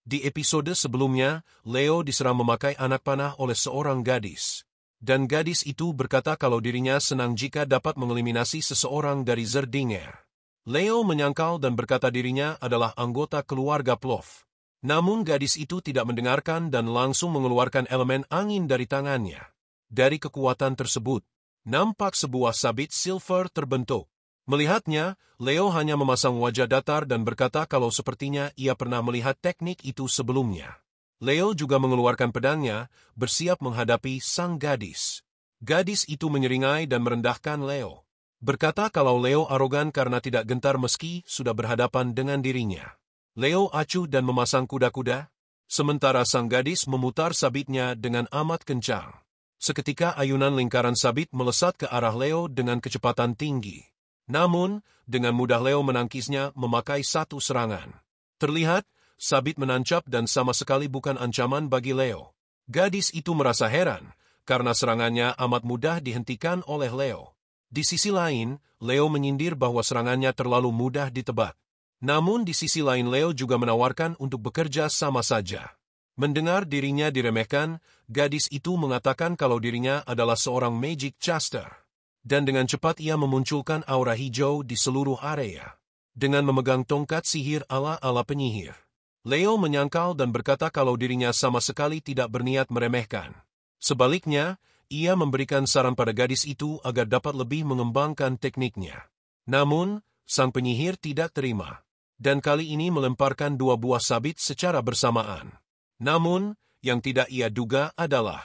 Di episode sebelumnya, Leo diserang memakai anak panah oleh seorang gadis. Dan gadis itu berkata kalau dirinya senang jika dapat mengeliminasi seseorang dari Zerdinger. Leo menyangkal dan berkata dirinya adalah anggota keluarga Plof. Namun gadis itu tidak mendengarkan dan langsung mengeluarkan elemen angin dari tangannya. Dari kekuatan tersebut, nampak sebuah sabit silver terbentuk. Melihatnya, Leo hanya memasang wajah datar dan berkata kalau sepertinya ia pernah melihat teknik itu sebelumnya. Leo juga mengeluarkan pedangnya, bersiap menghadapi sang gadis. Gadis itu menyeringai dan merendahkan Leo. Berkata kalau Leo arogan karena tidak gentar meski sudah berhadapan dengan dirinya. Leo acuh dan memasang kuda-kuda, sementara sang gadis memutar sabitnya dengan amat kencang. Seketika ayunan lingkaran sabit melesat ke arah Leo dengan kecepatan tinggi. Namun, dengan mudah Leo menangkisnya memakai satu serangan. Terlihat, sabit menancap dan sama sekali bukan ancaman bagi Leo. Gadis itu merasa heran, karena serangannya amat mudah dihentikan oleh Leo. Di sisi lain, Leo menyindir bahwa serangannya terlalu mudah ditebak. Namun di sisi lain Leo juga menawarkan untuk bekerja sama saja. Mendengar dirinya diremehkan, gadis itu mengatakan kalau dirinya adalah seorang magic caster. Dan dengan cepat ia memunculkan aura hijau di seluruh area. Dengan memegang tongkat sihir ala-ala penyihir. Leo menyangkal dan berkata kalau dirinya sama sekali tidak berniat meremehkan. Sebaliknya, ia memberikan saran pada gadis itu agar dapat lebih mengembangkan tekniknya. Namun, sang penyihir tidak terima. Dan kali ini melemparkan dua buah sabit secara bersamaan. Namun, yang tidak ia duga adalah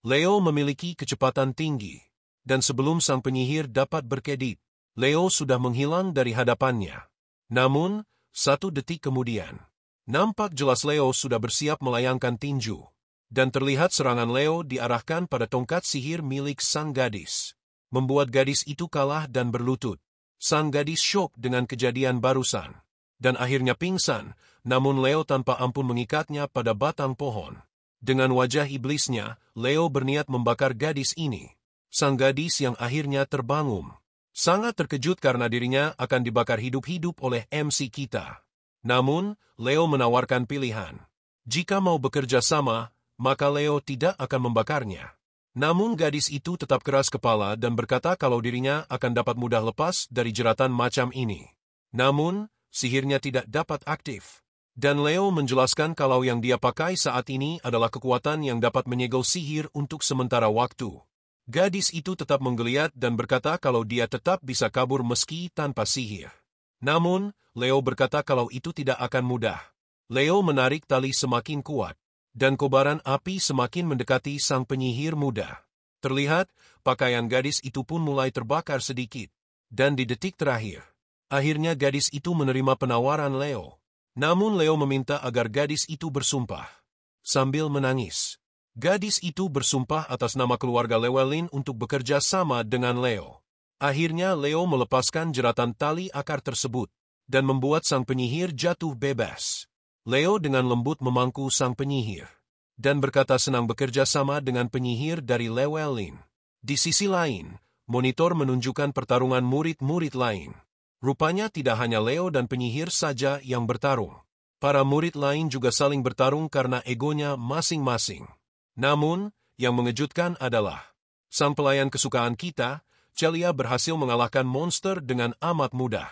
Leo memiliki kecepatan tinggi. Dan sebelum sang penyihir dapat berkedip, Leo sudah menghilang dari hadapannya. Namun, 1 detik kemudian, nampak jelas Leo sudah bersiap melayangkan tinju. Dan terlihat serangan Leo diarahkan pada tongkat sihir milik sang gadis. Membuat gadis itu kalah dan berlutut. Sang gadis syok dengan kejadian barusan. Dan akhirnya pingsan, namun Leo tanpa ampun mengikatnya pada batang pohon. Dengan wajah iblisnya, Leo berniat membakar gadis ini. Sang gadis yang akhirnya terbangun. Sangat terkejut karena dirinya akan dibakar hidup-hidup oleh MC kita. Namun, Leo menawarkan pilihan. Jika mau bekerja sama, maka Leo tidak akan membakarnya. Namun gadis itu tetap keras kepala dan berkata kalau dirinya akan dapat mudah lepas dari jeratan macam ini. Namun, sihirnya tidak dapat aktif. Dan Leo menjelaskan kalau yang dia pakai saat ini adalah kekuatan yang dapat menyegel sihir untuk sementara waktu. Gadis itu tetap menggeliat dan berkata kalau dia tetap bisa kabur meski tanpa sihir. Namun, Leo berkata kalau itu tidak akan mudah. Leo menarik tali semakin kuat, dan kobaran api semakin mendekati sang penyihir muda. Terlihat, pakaian gadis itu pun mulai terbakar sedikit. Dan di detik terakhir, akhirnya gadis itu menerima penawaran Leo. Namun Leo meminta agar gadis itu bersumpah. Sambil menangis, gadis itu bersumpah atas nama keluarga Llewellyn untuk bekerja sama dengan Leo. Akhirnya Leo melepaskan jeratan tali akar tersebut, dan membuat sang penyihir jatuh bebas. Leo dengan lembut memangku sang penyihir, dan berkata senang bekerja sama dengan penyihir dari Llewellyn. Di sisi lain, monitor menunjukkan pertarungan murid-murid lain. Rupanya tidak hanya Leo dan penyihir saja yang bertarung. Para murid lain juga saling bertarung karena egonya masing-masing. Namun, yang mengejutkan adalah, sang pelayan kesukaan kita, Celia berhasil mengalahkan monster dengan amat mudah.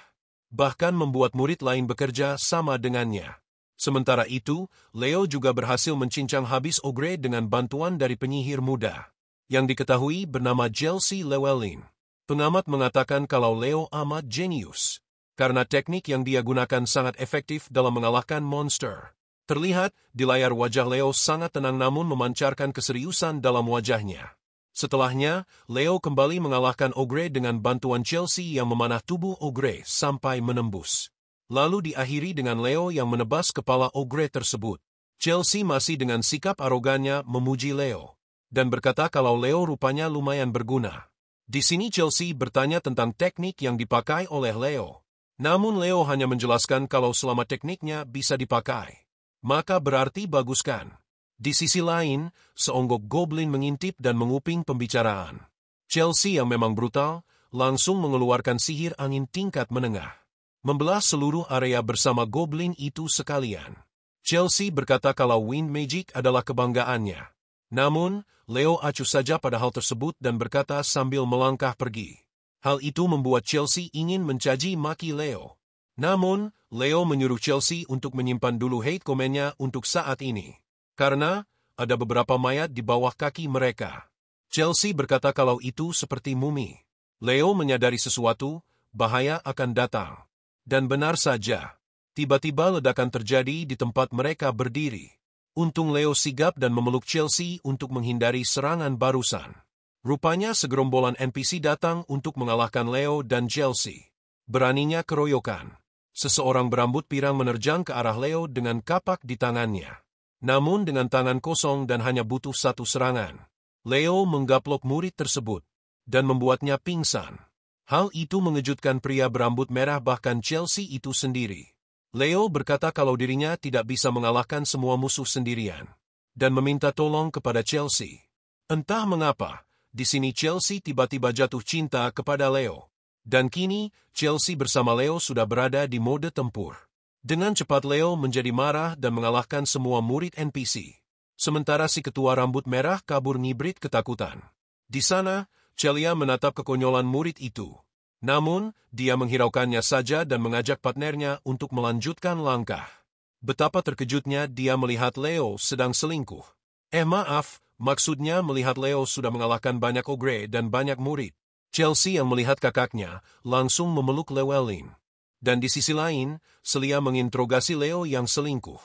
Bahkan membuat murid lain bekerja sama dengannya. Sementara itu, Leo juga berhasil mencincang habis Ogre dengan bantuan dari penyihir muda, yang diketahui bernama Chelsea Llewellyn. Pengamat mengatakan kalau Leo amat jenius, karena teknik yang dia gunakan sangat efektif dalam mengalahkan monster. Terlihat, di layar wajah Leo sangat tenang namun memancarkan keseriusan dalam wajahnya. Setelahnya, Leo kembali mengalahkan Ogre dengan bantuan Chelsea yang memanah tubuh Ogre sampai menembus. Lalu diakhiri dengan Leo yang menebas kepala Ogre tersebut. Chelsea masih dengan sikap arogannya memuji Leo, dan berkata kalau Leo rupanya lumayan berguna. Di sini Chelsea bertanya tentang teknik yang dipakai oleh Leo. Namun Leo hanya menjelaskan kalau selama tekniknya bisa dipakai, maka berarti bagus kan. Di sisi lain, seonggok goblin mengintip dan menguping pembicaraan. Chelsea yang memang brutal, langsung mengeluarkan sihir angin tingkat menengah. Membelah seluruh area bersama goblin itu sekalian. Chelsea berkata kalau Wind Magic adalah kebanggaannya. Namun, Leo acuh saja pada hal tersebut dan berkata sambil melangkah pergi. Hal itu membuat Chelsea ingin mencaci maki Leo. Namun, Leo menyuruh Chelsea untuk menyimpan dulu hate komennya untuk saat ini. Karena, ada beberapa mayat di bawah kaki mereka. Chelsea berkata kalau itu seperti mumi. Leo menyadari sesuatu, bahaya akan datang. Dan benar saja. Tiba-tiba ledakan terjadi di tempat mereka berdiri. Untung Leo sigap dan memeluk Chelsea untuk menghindari serangan barusan. Rupanya segerombolan NPC datang untuk mengalahkan Leo dan Chelsea. Beraninya keroyokan. Seseorang berambut pirang menerjang ke arah Leo dengan kapak di tangannya. Namun dengan tangan kosong dan hanya butuh satu serangan, Leo menggaplok murid tersebut dan membuatnya pingsan. Hal itu mengejutkan pria berambut merah bahkan Chelsea itu sendiri. Leo berkata kalau dirinya tidak bisa mengalahkan semua musuh sendirian dan meminta tolong kepada Chelsea. Entah mengapa, di sini Chelsea tiba-tiba jatuh cinta kepada Leo. Dan kini, Chelsea bersama Leo sudah berada di mode tempur. Dengan cepat Leo menjadi marah dan mengalahkan semua murid NPC. Sementara si ketua rambut merah kabur ngibrit ketakutan. Di sana, Celia menatap kekonyolan murid itu. Namun, dia menghiraukannya saja dan mengajak partnernya untuk melanjutkan langkah. Betapa terkejutnya dia melihat Leo sedang selingkuh. Maaf, maksudnya melihat Leo sudah mengalahkan banyak ogre dan banyak murid. Chelsea yang melihat kakaknya langsung memeluk Llewellyn. Dan di sisi lain, Celia menginterogasi Leo yang selingkuh.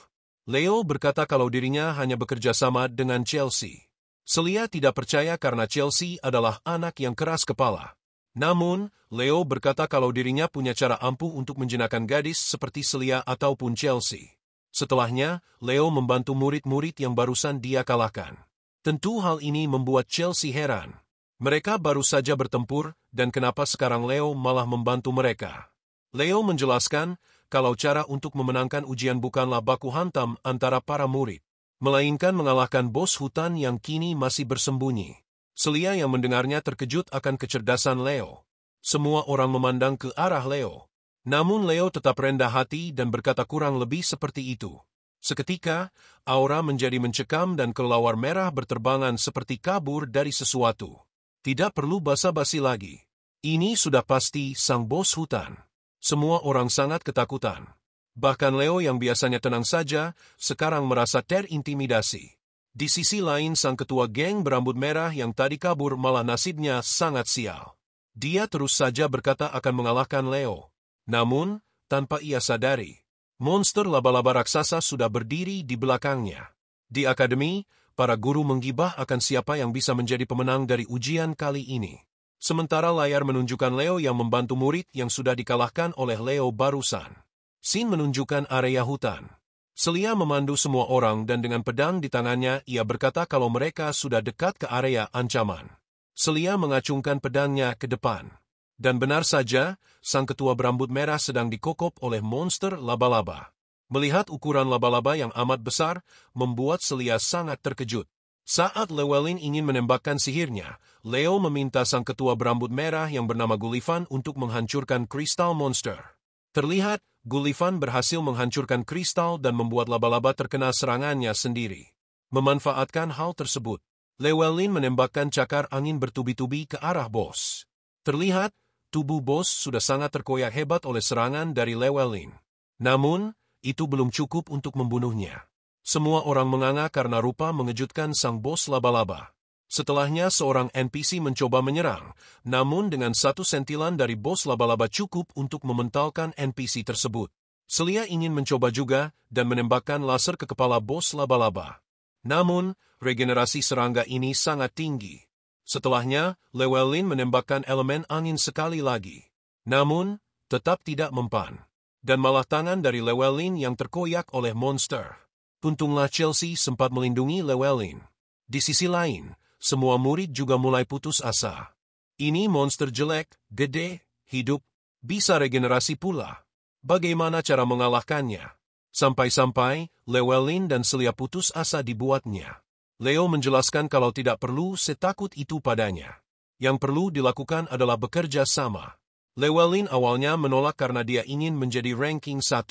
Leo berkata kalau dirinya hanya bekerja sama dengan Chelsea. Celia tidak percaya karena Chelsea adalah anak yang keras kepala. Namun, Leo berkata kalau dirinya punya cara ampuh untuk menjinakkan gadis seperti Celia ataupun Chelsea. Setelahnya, Leo membantu murid-murid yang barusan dia kalahkan. Tentu hal ini membuat Chelsea heran. Mereka baru saja bertempur, dan kenapa sekarang Leo malah membantu mereka? Leo menjelaskan kalau cara untuk memenangkan ujian bukanlah baku hantam antara para murid, melainkan mengalahkan bos hutan yang kini masih bersembunyi. Celia yang mendengarnya terkejut akan kecerdasan Leo. Semua orang memandang ke arah Leo. Namun Leo tetap rendah hati dan berkata kurang lebih seperti itu. Seketika, aura menjadi mencekam dan kelelawar merah berterbangan seperti kabur dari sesuatu. Tidak perlu basa-basi lagi. Ini sudah pasti sang bos hutan. Semua orang sangat ketakutan. Bahkan Leo yang biasanya tenang saja, sekarang merasa terintimidasi. Di sisi lain sang ketua geng berambut merah yang tadi kabur malah nasibnya sangat sial. Dia terus saja berkata akan mengalahkan Leo. Namun, tanpa ia sadari, monster laba-laba raksasa sudah berdiri di belakangnya. Di akademi, para guru menggibah akan siapa yang bisa menjadi pemenang dari ujian kali ini. Sementara layar menunjukkan Leo yang membantu murid yang sudah dikalahkan oleh Leo barusan. Scene menunjukkan area hutan. Celia memandu semua orang dan dengan pedang di tangannya ia berkata kalau mereka sudah dekat ke area ancaman. Celia mengacungkan pedangnya ke depan. Dan benar saja, sang ketua berambut merah sedang dikokop oleh monster laba-laba. Melihat ukuran laba-laba yang amat besar, membuat Celia sangat terkejut. Saat Llewellyn ingin menembakkan sihirnya, Leo meminta sang ketua berambut merah yang bernama Gullivan untuk menghancurkan kristal monster. Terlihat, Gullivan berhasil menghancurkan kristal dan membuat laba-laba terkena serangannya sendiri. Memanfaatkan hal tersebut, Llewellyn menembakkan cakar angin bertubi-tubi ke arah bos. Terlihat, tubuh bos sudah sangat terkoyak hebat oleh serangan dari Llewellyn. Namun, itu belum cukup untuk membunuhnya. Semua orang menganga karena rupa mengejutkan sang bos laba-laba. Setelahnya seorang NPC mencoba menyerang, namun dengan satu sentilan dari bos laba-laba cukup untuk mementalkan NPC tersebut. Celia ingin mencoba juga dan menembakkan laser ke kepala bos laba-laba. Namun, regenerasi serangga ini sangat tinggi. Setelahnya, Llewellyn menembakkan elemen angin sekali lagi. Namun, tetap tidak mempan. Dan malah tangan dari Llewellyn yang terkoyak oleh monster. Untunglah Chelsea sempat melindungi Llewellyn. Di sisi lain, semua murid juga mulai putus asa. Ini monster jelek, gede, hidup, bisa regenerasi pula. Bagaimana cara mengalahkannya? Sampai-sampai, Llewellyn dan Celia putus asa dibuatnya. Leo menjelaskan kalau tidak perlu setakut itu padanya. Yang perlu dilakukan adalah bekerja sama. Llewellyn awalnya menolak karena dia ingin menjadi ranking 1.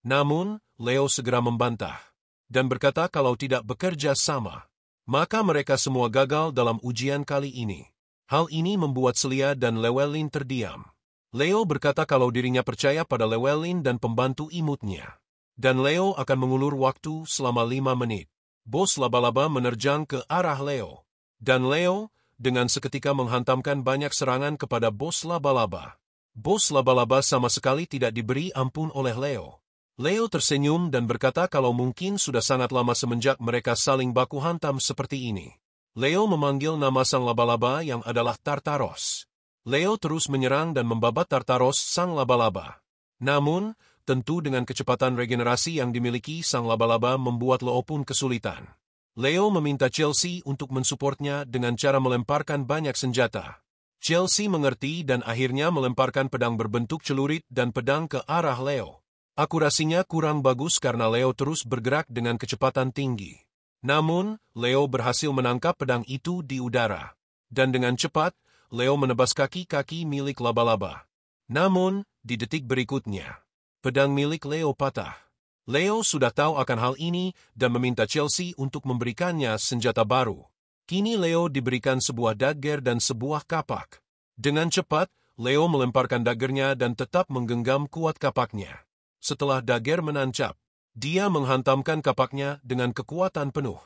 Namun, Leo segera membantah dan berkata kalau tidak bekerja sama, maka mereka semua gagal dalam ujian kali ini. Hal ini membuat Celia dan Llewellyn terdiam. Leo berkata kalau dirinya percaya pada Llewellyn dan pembantu imutnya. Dan Leo akan mengulur waktu selama 5 menit. Bos laba-laba menerjang ke arah Leo. Dan Leo, dengan seketika menghantamkan banyak serangan kepada bos laba-laba. Bos laba-laba sama sekali tidak diberi ampun oleh Leo. Leo tersenyum dan berkata kalau mungkin sudah sangat lama semenjak mereka saling baku hantam seperti ini. Leo memanggil nama sang laba-laba yang adalah Tartaros. Leo terus menyerang dan membabat Tartaros sang laba-laba. Namun, tentu dengan kecepatan regenerasi yang dimiliki sang laba-laba membuat Leo pun kesulitan. Leo meminta Chelsea untuk mensupportnya dengan cara melemparkan banyak senjata. Chelsea mengerti dan akhirnya melemparkan pedang berbentuk celurit dan pedang ke arah Leo. Akurasinya kurang bagus karena Leo terus bergerak dengan kecepatan tinggi. Namun, Leo berhasil menangkap pedang itu di udara. Dan dengan cepat, Leo menebas kaki-kaki milik laba-laba. Namun, di detik berikutnya, pedang milik Leo patah. Leo sudah tahu akan hal ini dan meminta Chelsea untuk memberikannya senjata baru. Kini Leo diberikan sebuah dagger dan sebuah kapak. Dengan cepat, Leo melemparkan daggernya dan tetap menggenggam kuat kapaknya. Setelah dagger menancap, dia menghantamkan kapaknya dengan kekuatan penuh.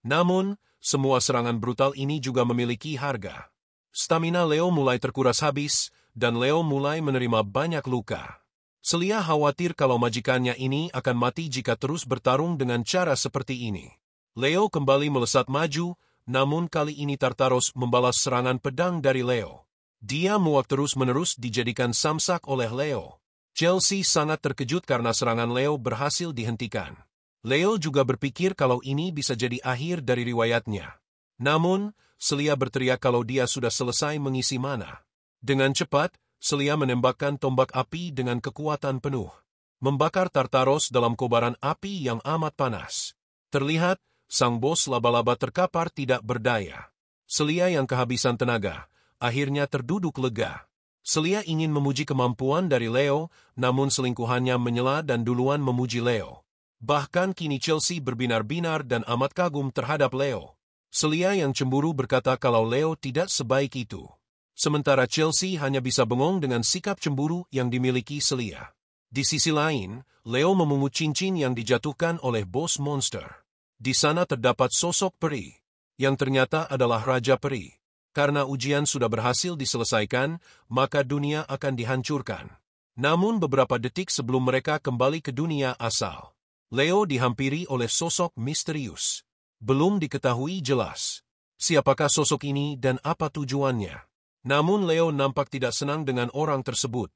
Namun, semua serangan brutal ini juga memiliki harga. Stamina Leo mulai terkuras habis, dan Leo mulai menerima banyak luka. Celia khawatir kalau majikannya ini akan mati jika terus bertarung dengan cara seperti ini. Leo kembali melesat maju, namun kali ini Tartaros membalas serangan pedang dari Leo. Dia muak terus-menerus dijadikan samsak oleh Leo. Chelsea sangat terkejut karena serangan Leo berhasil dihentikan. Leo juga berpikir kalau ini bisa jadi akhir dari riwayatnya. Namun, Celia berteriak kalau dia sudah selesai mengisi mana. Dengan cepat, Celia menembakkan tombak api dengan kekuatan penuh, membakar Tartaros dalam kobaran api yang amat panas. Terlihat, sang bos laba-laba terkapar tidak berdaya. Celia yang kehabisan tenaga, akhirnya terduduk lega. Celia ingin memuji kemampuan dari Leo, namun selingkuhannya menyela dan duluan memuji Leo. Bahkan kini Chelsea berbinar-binar dan amat kagum terhadap Leo. Celia yang cemburu berkata kalau Leo tidak sebaik itu. Sementara Chelsea hanya bisa bengong dengan sikap cemburu yang dimiliki Celia. Di sisi lain, Leo memungut cincin yang dijatuhkan oleh bos monster. Di sana terdapat sosok peri, yang ternyata adalah Raja Peri. Karena ujian sudah berhasil diselesaikan, maka dunia akan dihancurkan. Namun beberapa detik sebelum mereka kembali ke dunia asal, Leo dihampiri oleh sosok misterius. Belum diketahui jelas siapakah sosok ini dan apa tujuannya. Namun Leo nampak tidak senang dengan orang tersebut.